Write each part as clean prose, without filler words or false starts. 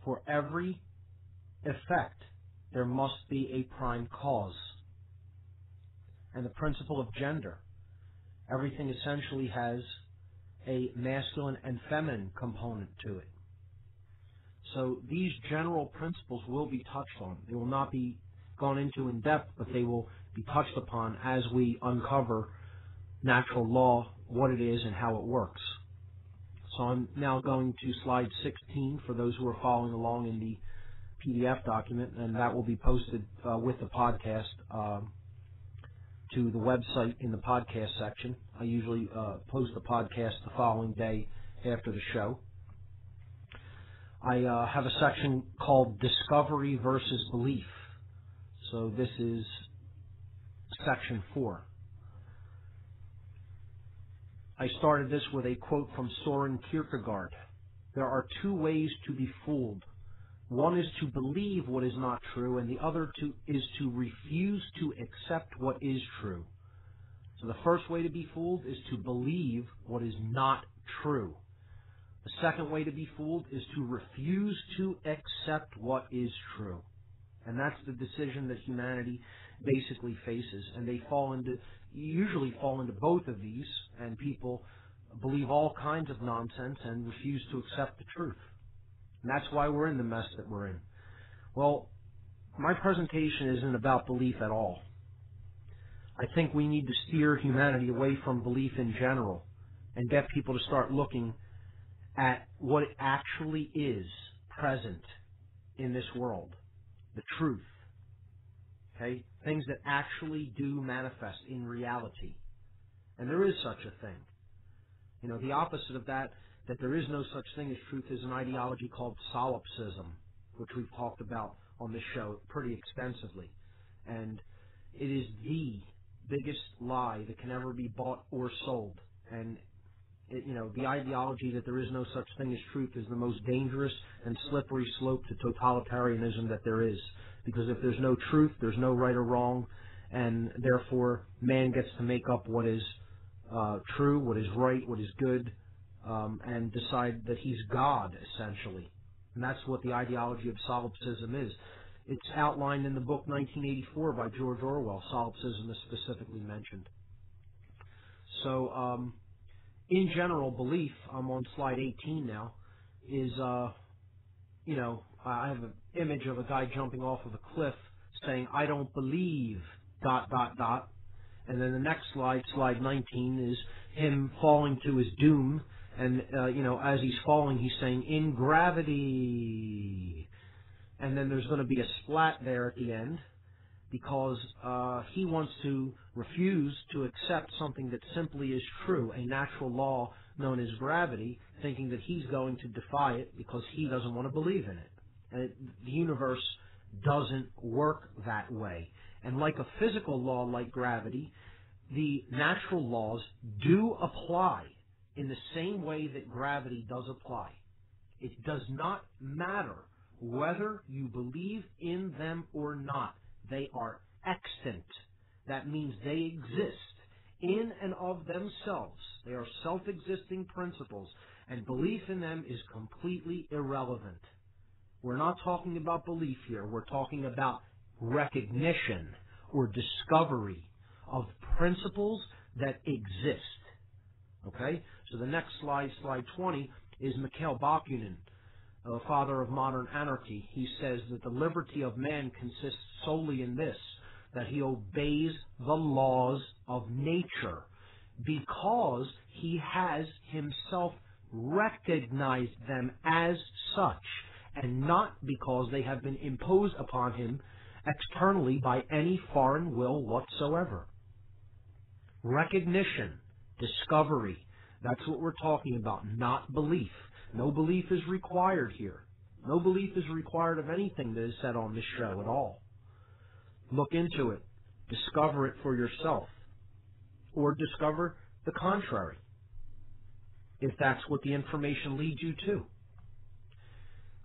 For every effect, there must be a prime cause. And the principle of gender. Everything essentially has a masculine and feminine component to it. So these general principles will be touched on. They will not be gone into in depth, but they will be touched upon as we uncover natural law, what it is, and how it works. So I'm now going to slide 16 for those who are following along in the PDF document, and that will be posted with the podcast to the website in the podcast section. I usually post the podcast the following day after the show. I have a section called Discovery versus Belief. So this is section 4. I started this with a quote from Soren Kierkegaard. There are two ways to be fooled. One is to believe what is not true, and the other is to refuse to accept what is true. So the first way to be fooled is to believe what is not true. The second way to be fooled is to refuse to accept what is true. And that's the decision that humanity basically faces. And they usually fall into both of these, and people believe all kinds of nonsense and refuse to accept the truth. And that's why we're in the mess that we're in. Well, my presentation isn't about belief at all. I think we need to steer humanity away from belief in general and get people to start looking at what it actually is present in this world, the truth, okay? Things that actually do manifest in reality. And there is such a thing. You know, the opposite of that there is no such thing as truth, is an ideology called solipsism, which we've talked about on this show pretty extensively. And it is the biggest lie that can ever be bought or sold. And the ideology that there is no such thing as truth is the most dangerous and slippery slope to totalitarianism that there is. Because if there's no truth, there's no right or wrong, and therefore man gets to make up what is true, what is right, what is good, and decide that he's God, essentially. And that's what the ideology of solipsism is. It's outlined in the book 1984 by George Orwell. Solipsism is specifically mentioned. So, in general, belief, I'm on slide 18 now, is, I have an image of a guy jumping off of a cliff saying, I don't believe, ... And then the next slide, slide 19, is him falling to his doom. And, as he's falling, he's saying, in gravity. And then there's going to be a splat there at the end because he wants to refuse to accept something that simply is true, a natural law known as gravity, thinking that he's going to defy it because he doesn't want to believe in it. And the universe doesn't work that way. And like a physical law like gravity, the natural laws do apply in the same way that gravity does apply. It does not matter whether you believe in them or not. They are extant. That means they exist in and of themselves. They are self-existing principles, and belief in them is completely irrelevant. We're not talking about belief here. We're talking about recognition or discovery of principles that exist. Okay? So the next slide, slide 20, is Mikhail Bakunin, the father of modern anarchy. He says that the liberty of man consists solely in this, that he obeys the laws of nature because he has himself recognized them as such, and not because they have been imposed upon him externally by any foreign will whatsoever. Recognition, discovery, that's what we're talking about, not belief. No belief is required here. No belief is required of anything that is said on this show at all. Look into it. Discover it for yourself. Or discover the contrary, if that's what the information leads you to.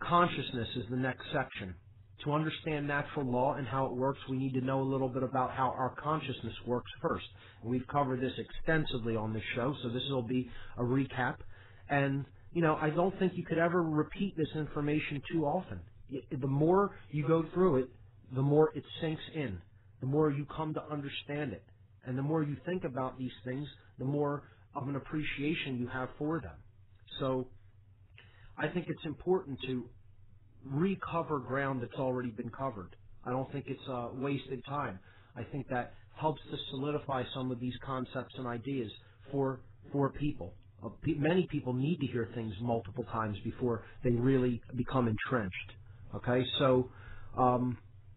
Consciousness is the next section. To understand natural law and how it works, we need to know a little bit about how our consciousness works first. And we've covered this extensively on this show, so this will be a recap. And I don't think you could ever repeat this information too often. The more you go through it, the more it sinks in, the more you come to understand it. And the more you think about these things, the more of an appreciation you have for them. So I think it's important to recover ground that's already been covered. I don't think it's wasted time. I think that helps to solidify some of these concepts and ideas for people. Many people need to hear things multiple times before they really become entrenched. Okay, so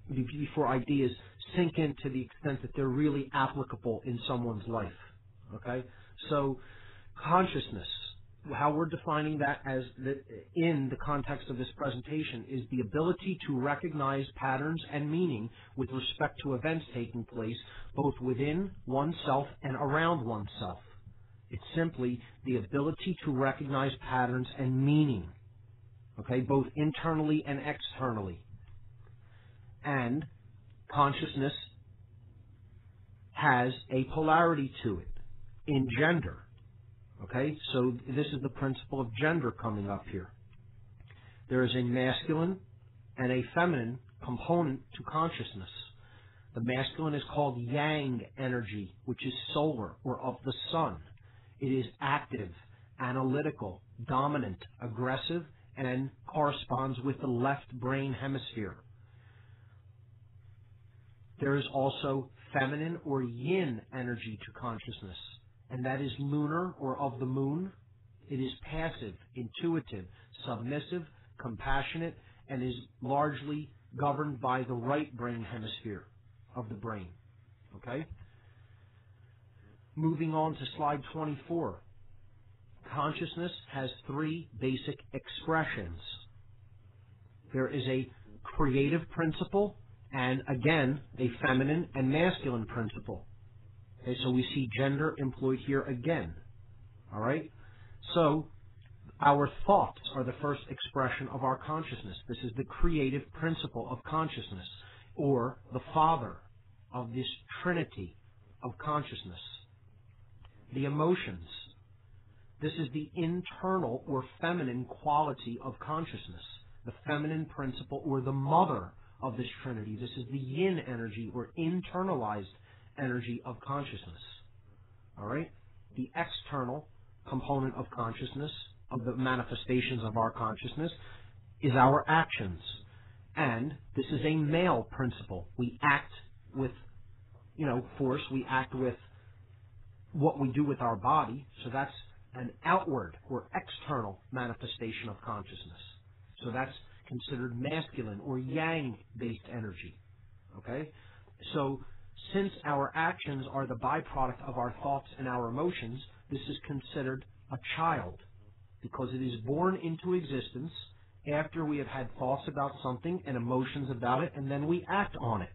before ideas sink in to the extent that they're really applicable in someone's life. Okay, so consciousness, how we're defining that in the context of this presentation, is the ability to recognize patterns and meaning with respect to events taking place both within oneself and around oneself. It's simply the ability to recognize patterns and meaning, okay, both internally and externally. And consciousness has a polarity to it in gender. Okay, so this is the principle of gender coming up here. There is a masculine and a feminine component to consciousness. The masculine is called yang energy, which is solar or of the sun. It is active, analytical, dominant, aggressive, and corresponds with the left brain hemisphere. There is also feminine or yin energy to consciousness, and that is lunar or of the moon. It is passive, intuitive, submissive, compassionate, and is largely governed by the right brain hemisphere of the brain. Okay? Moving on to slide 24. Consciousness has three basic expressions. There is a creative principle and, again, a feminine and masculine principle. Okay, so we see gender employed here again. All right? So our thoughts are the first expression of our consciousness. This is the creative principle of consciousness, or the father of this trinity of consciousness. The emotions. This is the internal or feminine quality of consciousness, the feminine principle or the mother of this trinity. This is the yin energy or internalized energy of consciousness. All right? The external component of consciousness, of the manifestations of our consciousness, is our actions. And this is a male principle. We act with, force. We act with what we do with our body. So that's an outward or external manifestation of consciousness. So that's considered masculine or yang-based energy. Okay? So since our actions are the byproduct of our thoughts and our emotions, this is considered a child because it is born into existence after we have had thoughts about something and emotions about it, and then we act on it.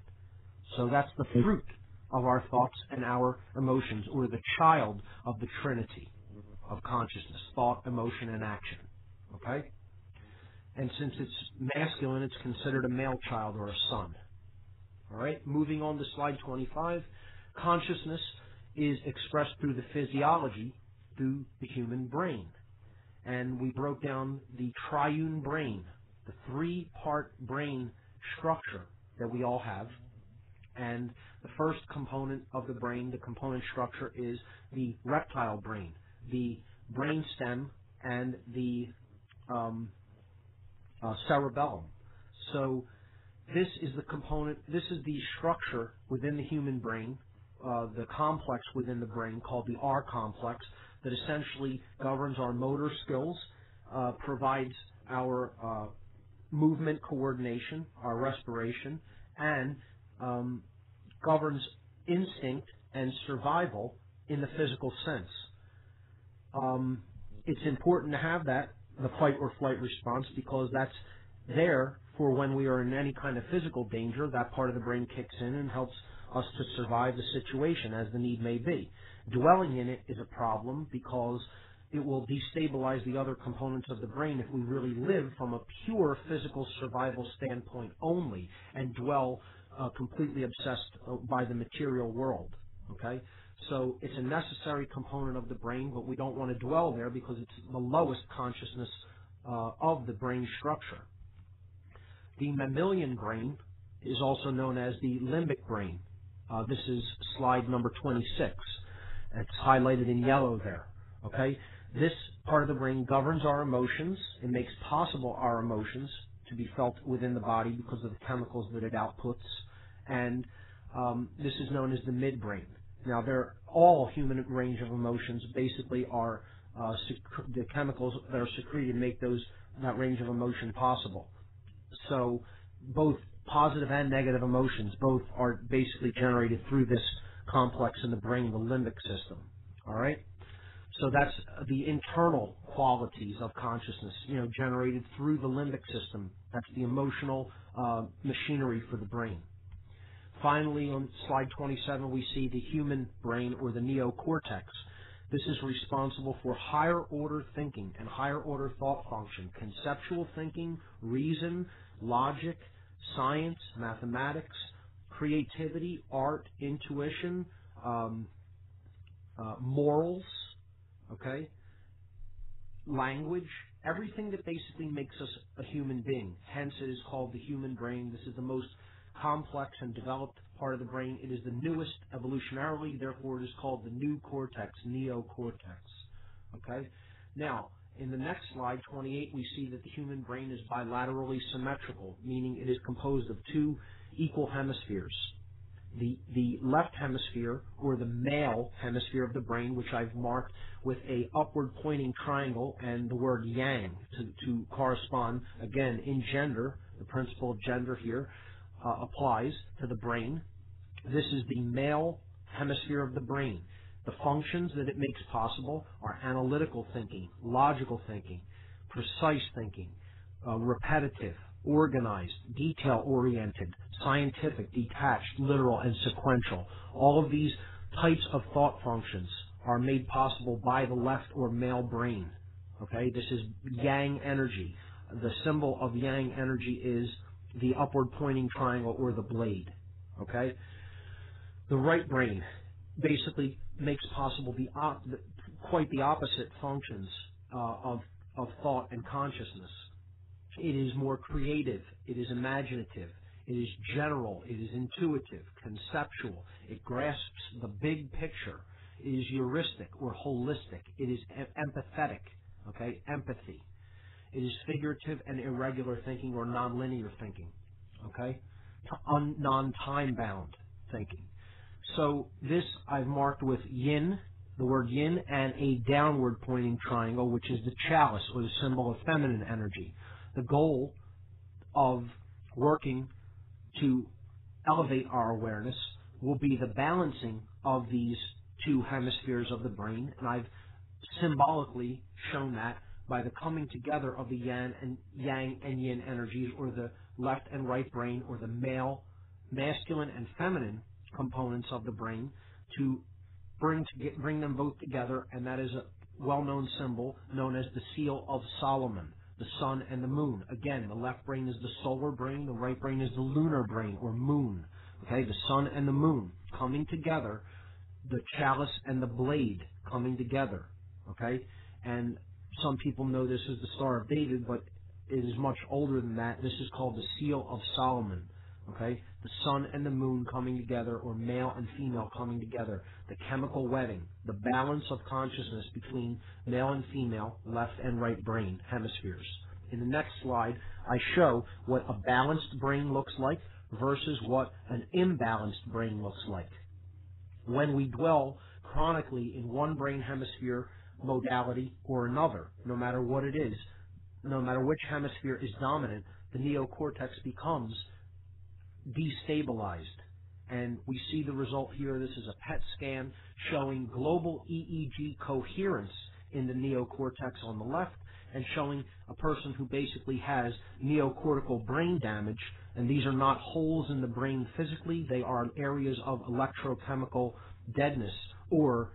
So that's the fruit of our thoughts and our emotions, or the child of the trinity of consciousness, thought, emotion, and action. Okay? And since it's masculine, it's considered a male child or a son. All right? Moving on to slide 25. Consciousness is expressed through the physiology, through the human brain. And we broke down the triune brain, the three-part brain structure that we all have. And the first component of the brain, the component structure, is the reptile brain, the brain stem, and the cerebellum. So this is the component, this is the structure within the human brain, the complex within the brain called the R complex, that essentially governs our motor skills, provides our movement coordination, our respiration, and governs instinct and survival in the physical sense. It's important to have that, the fight or flight response, because that's there for when we are in any kind of physical danger. That part of the brain kicks in and helps us to survive the situation as the need may be. Dwelling in it is a problem because it will destabilize the other components of the brain if we really live from a pure physical survival standpoint only and dwell completely obsessed by the material world. Okay? So it's a necessary component of the brain, but we don't want to dwell there because it's the lowest consciousness of the brain structure. The mammalian brain is also known as the limbic brain. This is slide number 26. It's highlighted in yellow there. Okay? This part of the brain governs our emotions. It makes possible our emotions to be felt within the body because of the chemicals that it outputs. And this is known as the midbrain. Now, all human range of emotions basically are the chemicals that are secreted make that range of emotion possible. So both positive and negative emotions, both are basically generated through this complex in the brain, the limbic system. All right? So that's the internal qualities of consciousness, generated through the limbic system. That's the emotional machinery for the brain. Finally, on slide 27, we see the human brain, or the neocortex. This is responsible for higher order thinking and higher order thought function, conceptual thinking, reason, logic, science, mathematics, creativity, art, intuition, morals, okay, language, everything that basically makes us a human being. Hence, it is called the human brain. This is the most complex and developed part of the brain. It is the newest evolutionarily, therefore it is called the new cortex, neocortex. Okay? Now, in the next slide, 28, we see that the human brain is bilaterally symmetrical, meaning it is composed of two equal hemispheres. The left hemisphere, or the male hemisphere of the brain, which I've marked with a upward pointing triangle and the word yang to correspond, again, in gender. The principle of gender here applies to the brain. This is the male hemisphere of the brain. The functions that it makes possible are analytical thinking, logical thinking, precise thinking, repetitive, organized, detail-oriented, scientific, detached, literal, and sequential. All of these types of thought functions are made possible by the left or male brain. Okay, this is yang energy. The symbol of yang energy is the upward pointing triangle or the blade. Okay, the right brain basically makes possible quite the opposite functions of thought and consciousness. It is more creative, it is imaginative, it is general, it is intuitive, conceptual, it grasps the big picture, it is heuristic or holistic, it is empathetic, okay, empathy. It is figurative and irregular thinking or nonlinear thinking, okay, non-time bound thinking. So this I've marked with yin, the word yin, and a downward pointing triangle, which is the chalice, or the symbol of feminine energy. The goal of working to elevate our awareness will be the balancing of these two hemispheres of the brain, and I've symbolically shown that by the coming together of the yang and yin energies, or the left and right brain, or the masculine and feminine components of the brain, to bring them both together, and that is a well-known symbol known as the seal of Solomon, the sun and the moon. Again, the left brain is the solar brain, the right brain is the lunar brain, or moon. Okay, the sun and the moon coming together, the chalice and the blade coming together. Okay, and some people know this as the Star of David, but it is much older than that. This is called the seal of Solomon. Okay, the sun and the moon coming together, or male and female coming together, the chemical wedding, the balance of consciousness between male and female, left and right brain hemispheres. In the next slide, I show what a balanced brain looks like versus what an imbalanced brain looks like. When we dwell chronically in one brain hemisphere modality or another, no matter what it is, no matter which hemisphere is dominant, the neocortex becomes destabilized. And we see the result here. This is a PET scan showing global EEG coherence in the neocortex on the left, and showing a person who basically has neocortical brain damage. And these are not holes in the brain physically, they are areas of electrochemical deadness, or